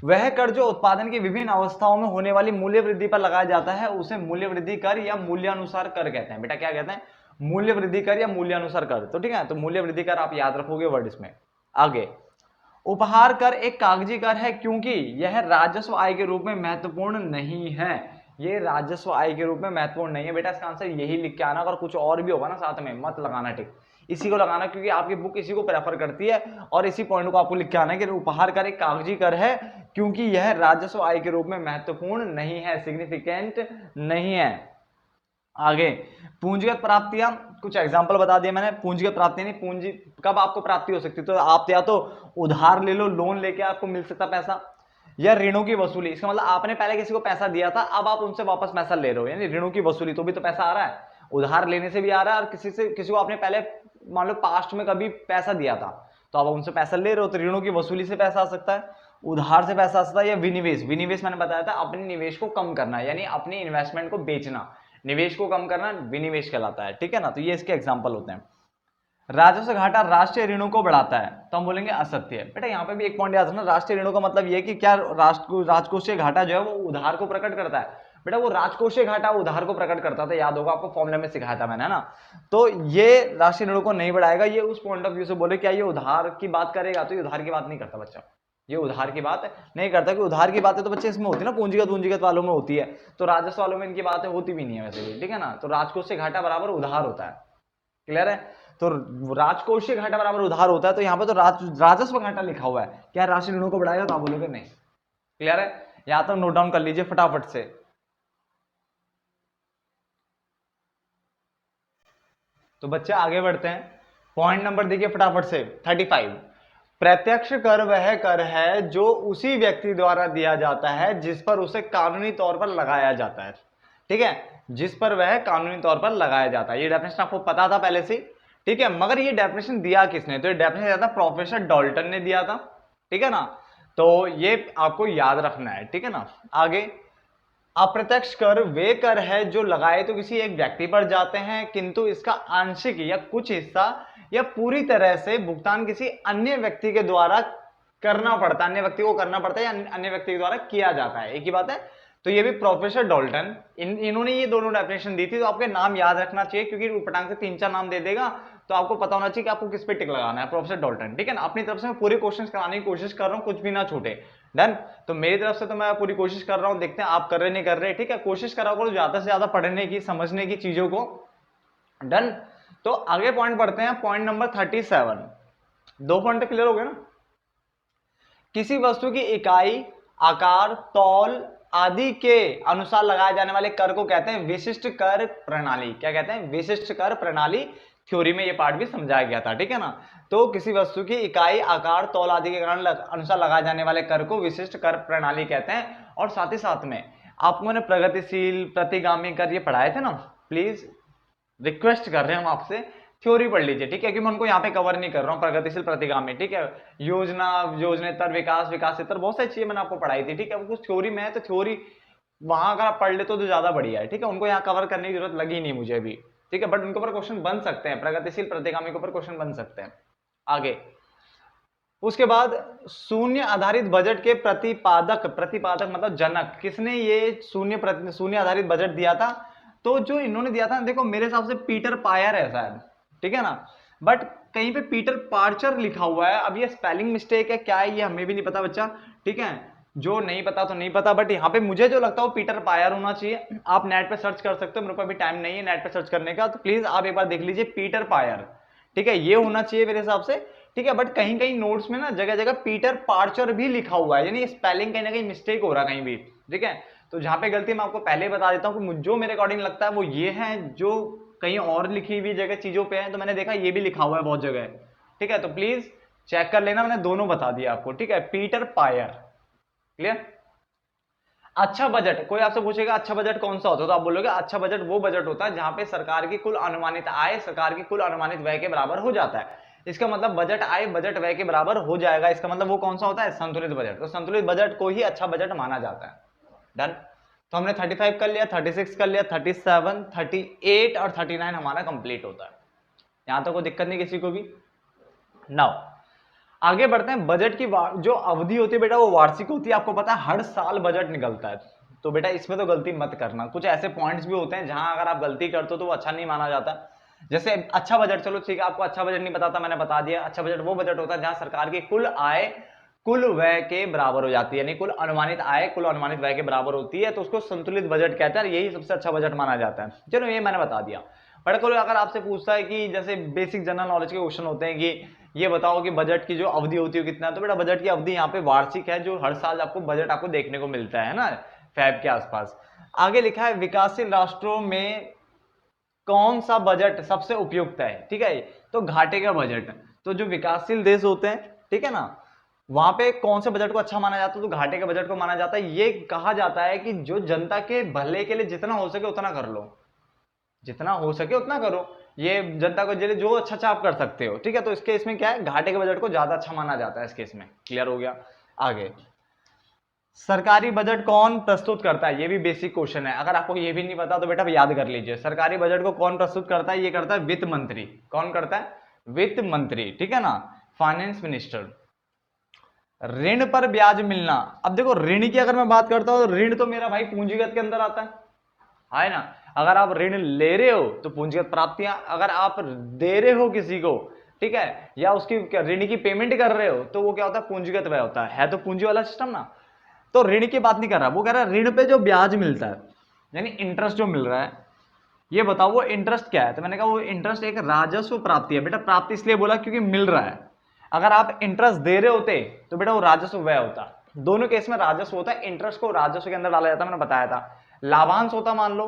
वह कर जो उत्पादन की विभिन्न अवस्थाओं में होने वाली मूल्य वृद्धि पर लगाया जाता है उसे मूल्य वृद्धि कर या मूल्यानुसार कर कहते हैं। बेटा क्या कहते हैं, मूल्य वृद्धि कर या मूल्यानुसार कर, तो ठीक है, तो मूल्य वृद्धि कर आप याद रखोगे वर्ड इसमें। आगे, उपहार कर एक कागजी कर है क्योंकि यह राजस्व आय के रूप में महत्वपूर्ण नहीं है, ये राजस्व आय के रूप में महत्वपूर्ण नहीं है, बेटा इसका आंसर यही लिख के आना, अगर कुछ और भी होगा ना साथ में मत लगाना, टिक इसी को लगाना, क्योंकि आपकी बुक इसी को प्रेफर करती है, और इसी पॉइंट को आपको लिख के आना है कि उपहार कर एक कागजी कर है क्योंकि यह राजस्व आय के रूप में महत्वपूर्ण नहीं है, सिग्निफिकेंट नहीं है। आगे, पूंजीगत प्राप्तियां, कुछ एग्जांपल बता दिए मैंने, पूंजीगत प्राप्ति नहीं, पूंजी कब आपको प्राप्ति हो सकती है, तो आप या तो उधार ले लो, लोन लेके आपको मिल सकता पैसा, या ऋणों की वसूली, इसका मतलब आपने पहले किसी को पैसा दिया था, अब आप उनसे वापस पैसा ले रहे हो, यानी ऋणों की वसूली, तो भी तो पैसा आ रहा है, उधार लेने से भी आ रहा है, और किसी को आपने पहले मान लो पास्ट में कभी पैसा दिया था, तो आप उनसे पैसा ले रहे हो, तो ऋणों की वसूली से पैसा आ सकता है, उधार से पैसा आ सकता है, या विनिवेश, विनिवेश मैंने बताया था अपने निवेश को कम करना, यानी अपनी इन्वेस्टमेंट को बेचना, निवेश को कम करना विनिवेश कहलाता है, ठीक है ना, तो ये इसके एग्जांपल होते हैं। राजस्व घाटा राष्ट्रीय ऋणों को बढ़ाता है, तो हम बोलेंगे असत्य। बेटा यहाँ पे भी एक पॉइंट याद रखना, राष्ट्रीय ऋणों का मतलब ये कि क्या राजकोषीय घाटा जो है वो उधार को प्रकट करता है, बेटा वो राजकोषीय घाटा उधार को प्रकट करता था, याद होगा आपको फॉर्मूले में सिखाया था मैंने, है ना, तो ये राष्ट्रीय ऋणों को नहीं बढ़ाएगा, ये उस पॉइंट ऑफ व्यू से बोले क्या ये उधार की बात करेगा, तो ये उधार की बात नहीं करता बच्चा, ये उधार की बात नहीं करता, कि उधार की बातें तो बच्चे इसमें होती है ना, पूंजीगत वालों में होती है, तो राजस्व वालों में इनकी बातें होती भी नहीं है वैसे भी, ठीक है ना, तो राजकोषीय घाटा बराबर उधार होता है, क्लियर है, तो राजकोषीय घाटा बराबर उधार होता है, तो यहाँ पे तो राजस्व घाटा लिखा हुआ है, क्या राष्ट्रीय ऋणों को बढ़ाएगा, तो आप बोलोगे नहीं, क्लियर है, यहाँ तो नोट डाउन कर लीजिए फटाफट से। तो बच्चे आगे बढ़ते हैं, पॉइंट नंबर देखिए फटाफट से 35, प्रत्यक्ष कर वह कर है जो उसी व्यक्ति द्वारा दिया जाता है जिस पर उसे कानूनी तौर पर लगाया जाता है, ठीक है, जिस पर वह कानूनी तौर पर लगाया जाता है, ये डेफिनेशन आपको पता था पहले से, ठीक है, मगर ये डेफिनेशन दिया किसने, तो ये डेफिनेशन दिया था प्रोफेसर डॉल्टन ने दिया था, ठीक है ना, तो ये आपको याद रखना है, ठीक है ना। आगे, अप्रत्यक्ष कर वे कर है जो लगाए तो किसी एक व्यक्ति पर जाते हैं किंतु इसका आंशिक या कुछ हिस्सा या पूरी तरह से भुगतान किसी अन्य व्यक्ति के द्वारा करना पड़ता है, अन्य व्यक्ति को करना पड़ता है या अन्य व्यक्ति के द्वारा किया जाता है, एक ही बात है। तो ये भी प्रोफेसर डॉल्टन, इन्होंने ये दोनों डेफिनेशन दी थी, तो आपके नाम याद रखना चाहिए, क्योंकि पटांग से 3-4 नाम दे देगा, तो आपको पता होना चाहिए कि आपको किस पे टिक लगाना है, प्रोफेसर डॉल्टन, ठीक है ना। अपनी तरफ से मैं पूरे क्वेश्चंस कराने की कोशिश कर रहा हूँ, कुछ भी ना छूटे, डन। तो मेरी तरफ से तो मैं पूरी कोशिश कर रहा हूँ, देखते हैं आप कर रहे नहीं कर रहे, ठीक है, कोशिश करा करो ज्यादा से ज्यादा पढ़ने की, समझने की चीजों को, डन। तो आगे पॉइंट पढ़ते हैं, पॉइंट नंबर 37। दो पॉइंट क्लियर हो गए ना। किसी वस्तु की इकाई, आकार, तौल आदि के अनुसार लगाए जाने वाले कर को कहते हैं विशिष्ट कर प्रणाली। क्या कहते हैं? विशिष्ट कर प्रणाली। थ्योरी में ये पार्ट भी समझाया गया था, ठीक है ना। तो किसी वस्तु की इकाई, आकार, तौल आदि के अनुसार लगाए जाने वाले कर को विशिष्ट कर प्रणाली कहते हैं। और साथ ही साथ में आपको मैंने प्रगतिशील, प्रतिगामी कर ये पढ़ाए थे ना, प्लीज रिक्वेस्ट कर रहे हैं हम आपसे, थ्योरी पढ़ लीजिए, ठीक है, क्योंकि मैं उनको यहाँ पे कवर नहीं कर रहा हूँ। प्रगतिशील, प्रतिगामी, ठीक है, योजना, योजनेतर, विकास, विकासेतर, बहुत सारी चीजें मैंने आपको पढ़ाई थी, ठीक है। वो कुछ थ्योरी में है तो थ्योरी वहां अगर आप पढ़ लेते तो ज्यादा बढ़िया है, ठीक है। उनको यहाँ कवर करने की जरूरत लगी नहीं मुझे भी, ठीक है, बट उनके ऊपर क्वेश्चन बन सकते हैं, प्रगतिशील, प्रतिगामी के ऊपर क्वेश्चन बन सकते हैं। आगे उसके बाद शून्य आधारित बजट के प्रतिपादक, प्रतिपादक मतलब जनक, किसने ये शून्य आधारित बजट दिया था? तो जो इन्होंने दिया था, देखो मेरे हिसाब से पीटर पायर है शायद, ठीक है ना, बट कहीं पे पीटर पार्चर लिखा हुआ है। अब ये स्पेलिंग मिस्टेक है क्या है ये हमें भी नहीं पता बच्चा, ठीक है, जो नहीं पता तो नहीं पता, बट यहाँ पे मुझे जो लगता है वो पीटर पायर होना चाहिए। आप नेट पे सर्च कर सकते हो, मेरे पास अभी टाइम नहीं है नेट पे सर्च करने का, तो प्लीज आप एक बार देख लीजिए, पीटर पायर, ठीक है, ये होना चाहिए मेरे हिसाब से, ठीक है। बट कहीं कहीं नोट्स में ना जगह जगह पीटर पार्चर भी लिखा हुआ है, यानी स्पेलिंग कहीं ना कहीं मिस्टेक हो रहा है कहीं भी, ठीक है। तो जहां पे गलती मैं आपको पहले ही बता देता हूं कि जो मेरे अकॉर्डिंग लगता है वो ये है, जो कहीं और लिखी हुई जगह चीजों पे है तो मैंने देखा ये भी लिखा हुआ है बहुत जगह, ठीक है। तो प्लीज चेक कर लेना, मैंने दोनों बता दिया आपको, ठीक है, पीटर पायर। क्लियर? अच्छा बजट, कोई आपसे पूछेगा अच्छा बजट कौन सा होता है, तो आप बोलोगे अच्छा बजट वो बजट होता है जहां पे सरकार की कुल अनुमानित आय सरकार की कुल अनुमानित व्यय के बराबर हो जाता है। इसका मतलब बजट आय बजट व्यय के बराबर हो जाएगा, इसका मतलब वो कौन सा होता है? संतुलित बजट। तो संतुलित बजट को ही अच्छा बजट माना जाता है। डन। तो हमने 35 कर लिया, 36 कर लिया, 37, 38 और 39 हमारा कंप्लीट होता है। यहां तक कोई दिक्कत नहीं किसी को भी। नाउ आगे बढ़ते हैं। बजट की जो अवधि होती है बेटा वो वार्षिक होती है, आपको पता है हर साल बजट निकलता है। तो बेटा इसमें तो गलती मत करना, कुछ ऐसे पॉइंट्स भी होते हैं जहां अगर आप गलती करते हो तो वो अच्छा नहीं माना जाता। जैसे अच्छा बजट, चलो ठीक है, आपको अच्छा बजट नहीं पता था, मैंने बता दिया। अच्छा बजट वो बजट होता है जहां सरकार की कुल आय कुल व्यय के बराबर हो जाती है, यानी कुल अनुमानित आय कुल अनुमानित व्यय के बराबर होती है, तो उसको संतुलित बजट कहते हैं, यही सबसे अच्छा बजट माना जाता है। चलो ये मैंने बता दिया। बट कोई अगर आपसे पूछता है कि जैसे बेसिक जनरल नॉलेज के क्वेश्चन होते हैं कि ये बताओ कि बजट की जो अवधि होती है कितना है, तो बेटा बजट की अवधि यहाँ पे वार्षिक है, जो हर साल आपको बजट आपको देखने को मिलता है ना, फैब के आसपास। आगे लिखा है विकासशील राष्ट्रों में कौन सा बजट सबसे उपयुक्त है, ठीक है, तो घाटे का बजट। तो जो विकासशील देश होते हैं, ठीक है ना, वहां पे कौन से बजट को अच्छा माना जाता है? तो घाटे के बजट को माना जाता है। ये कहा जाता है कि जो जनता के भले के लिए जितना हो सके उतना कर लो, जितना हो सके उतना करो, ये जनता को जो अच्छा अच्छा आप कर सकते हो, ठीक है। तो इसके इसमें क्या है, घाटे के बजट को ज्यादा अच्छा माना जाता है इस केस में। क्लियर हो गया? आगे सरकारी बजट कौन प्रस्तुत करता है, ये भी बेसिक क्वेश्चन है, अगर आपको ये भी नहीं पता तो बेटा याद कर लीजिए। सरकारी बजट को कौन प्रस्तुत करता है? ये करता है वित्त मंत्री। कौन करता है? वित्त मंत्री, ठीक है ना, फाइनेंस मिनिस्टर। ऋण पर ब्याज मिलना, अब देखो ऋण की अगर मैं बात करता हूं तो ऋण तो मेरा भाई पूंजीगत के अंदर आता है ना। अगर आप ऋण ले रहे हो तो पूंजीगत प्राप्तियां, अगर आप दे रहे हो किसी को, ठीक है, या उसकी ऋण की पेमेंट कर रहे हो तो वो क्या होता है? पूंजीगत व्यय होता है तो पूंजी वाला सिस्टम ना। तो ऋण की बात नहीं कर रहा, वो कह रहा है ऋण पे जो ब्याज मिलता है, यानी इंटरेस्ट जो मिल रहा है, ये बताओ वो इंटरेस्ट क्या है? तो मैंने कहा वो इंटरेस्ट एक राजस्व प्राप्ति है। बेटा प्राप्ति इसलिए बोला क्योंकि मिल रहा है। अगर आप इंटरेस्ट दे रहे होते तो बेटा वो राजस्व व्यय होता। दोनों केस में राजस्व होता है, इंटरेस्ट को राजस्व के अंदर डाला जाता है, मैंने बताया था। लाभांश होता मान लो,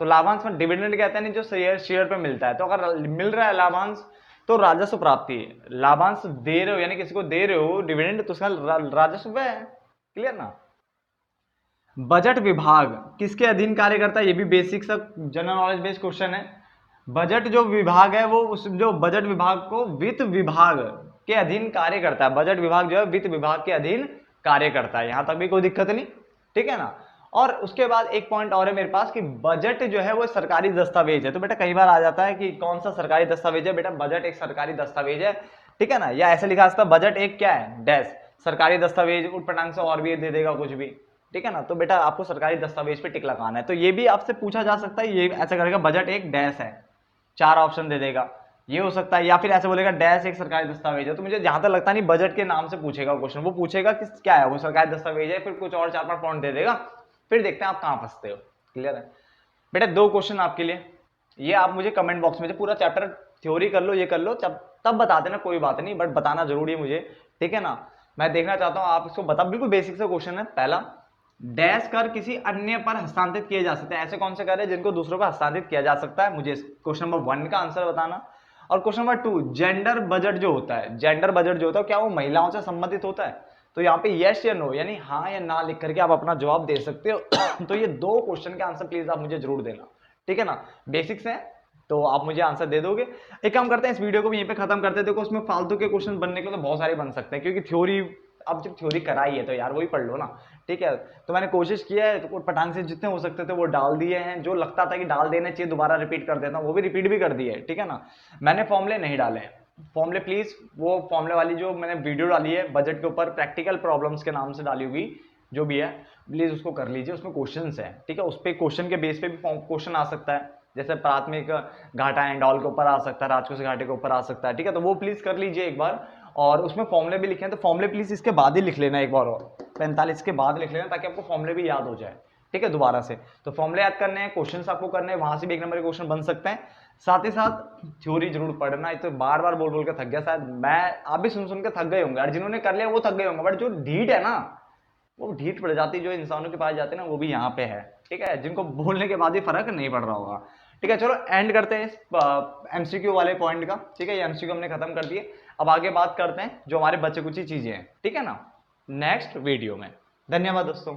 तो लाभांश में डिविडेंड कहते हैं नहीं, जो शेयर पे मिलता है, तो अगर मिल रहा है लाभांश तो राजस्व प्राप्ति है। लाभांश दे रहे हो यानी किसी को दे रहे हो डिविडेंड, तो उसका राजस्व व्यय है। क्लियर ना? बजट विभाग किसके अधीन कार्य करता है? ये भी बेसिक सा जनरल नॉलेज बेस्ड क्वेश्चन है। बजट जो विभाग है वो उस जो बजट विभाग को वित्त विभाग के अधीन कार्य करता है। बजट विभाग जो है वित्त विभाग के अधीन कार्य करता है, यहां तक भी कोई दिक्कत नहीं, ठीक है ना। और उसके बाद एक पॉइंट और है मेरे पास कि बजट जो है वो सरकारी दस्तावेज है। तो बेटा कई बार आ जाता है कि कौन सा सरकारी दस्तावेज है? बेटा बजट एक सरकारी दस्तावेज है, ठीक है ना, या ऐसे लिखा सकता है बजट एक क्या है? डैश सरकारी दस्तावेज, उटपटांग से और भी दे देगा कुछ भी, ठीक है ना। तो बेटा आपको सरकारी दस्तावेज पे टिक लगाना है। तो ये भी आपसे पूछा जा सकता है, ये ऐसा करेगा बजट एक डैश है, 4 ऑप्शन दे देगा, ये हो सकता है, या फिर ऐसे बोलेगा डैश एक सरकारी दस्तावेज है। तो मुझे जहां तक लगता नहीं बजट के नाम से पूछेगा क्वेश्चन, वो पूछेगा कि क्या है वो सरकारी दस्तावेज है, फिर कुछ और 4-5 पॉइंट दे देगा, फिर देखते हैं आप कहां फंसते हो। क्लियर है बेटा? 2 क्वेश्चन आपके लिए, ये आप मुझे कमेंट बॉक्स में पूरा चैप्टर थ्योरी कर लो, ये कर लो, तब बता देना, कोई बात नहीं, बट बताना जरूरी है मुझे, ठीक है ना। मैं देखना चाहता हूँ आप इसको बता। बिल्कुल बेसिक सा क्वेश्चन है। पहला, डैश कर किसी अन्य पर हस्तांतरित किए जा सकते हैं। ऐसे कौन से कर है जिनको दूसरों पर हस्तांतरित किया जा सकता है, मुझे क्वेश्चन नंबर 1 का आंसर बताना। और क्वेश्चन नंबर 2, जेंडर बजट जो होता है, जेंडर बजट जो होता है क्या वो महिलाओं से संबंधित होता है? तो यहाँ पे यस या नो, यानी हाँ या ना लिख करके आप अपना जवाब दे सकते हो। तो ये 2 क्वेश्चन के आंसर प्लीज आप मुझे जरूर देना, ठीक है ना। बेसिक्स हैं तो आप मुझे आंसर दे दोगे। एक काम करते हैं, इस वीडियो को भी यहीं पे खत्म करते हैं। देखो उसमें फालतू के क्वेश्चन बनने के तो बहुत सारे बन सकते हैं, क्योंकि थ्योरी, अब जब थ्योरी कराई है तो यार वही पढ़ लो ना, ठीक है। तो मैंने कोशिश किया है, तो पटांग से जितने हो सकते थे वो डाल दिए हैं। जो लगता था कि डाल देने चाहिए दोबारा रिपीट कर देता हूँ, वो भी रिपीट भी कर दिए है, ठीक है ना। मैंने फॉर्मूले नहीं डाले हैं। फॉर्मूले प्लीज, वो फॉर्मूले वाली जो मैंने वीडियो डाली है बजट के ऊपर, प्रैक्टिकल प्रॉब्लम्स के नाम से डाली होगी जो भी है, प्लीज उसको कर लीजिए। उसमें क्वेश्चंस है, ठीक है। उस पर क्वेश्चन के बेस पे भी क्वेश्चन आ सकता है, जैसे प्राथमिक घाटा एंड ऑल के ऊपर आ सकता है, राजकोष घाटे के ऊपर आ सकता है, ठीक है। तो वो प्लीज कर लीजिए एक बार। और उसमें फॉर्मूले भी लिखे हैं, तो फॉर्मूले प्लीज इसके बाद ही लिख लेना एक बार, और 45 के बाद लिख लेना, ताकि आपको फॉर्मूले भी याद हो जाए, ठीक है, दोबारा से। तो फॉर्मूले याद करने हैं, क्वेश्चंस आपको करने हैं, वहां से भी 1 नंबर के क्वेश्चन बन सकते हैं। साथ ही साथ थ्योरी जरूर पढ़ना। ये तो बार बार बोल बोल के थक गया शायद मैं, आप भी सुन सुन के थक गए होंगे, और जिन्होंने कर लिया वो थक गए होंगे, बट जो ढीठ है ना, वो ढीठ प्रजाति जो इंसानों के पास जाते हैं ना, वो भी यहाँ पे है, ठीक है, जिनको बोलने के बाद भी फर्क नहीं पड़ रहा होगा, ठीक है। चलो एंड करते हैं इस एमसीक्यू वाले पॉइंट का, ठीक है। ये एमसीक्यू हमने खत्म कर दिए। अब आगे बात करते हैं जो हमारे बचे कुछ ही चीजें हैं, ठीक है ना, नेक्स्ट वीडियो में। धन्यवाद दोस्तों।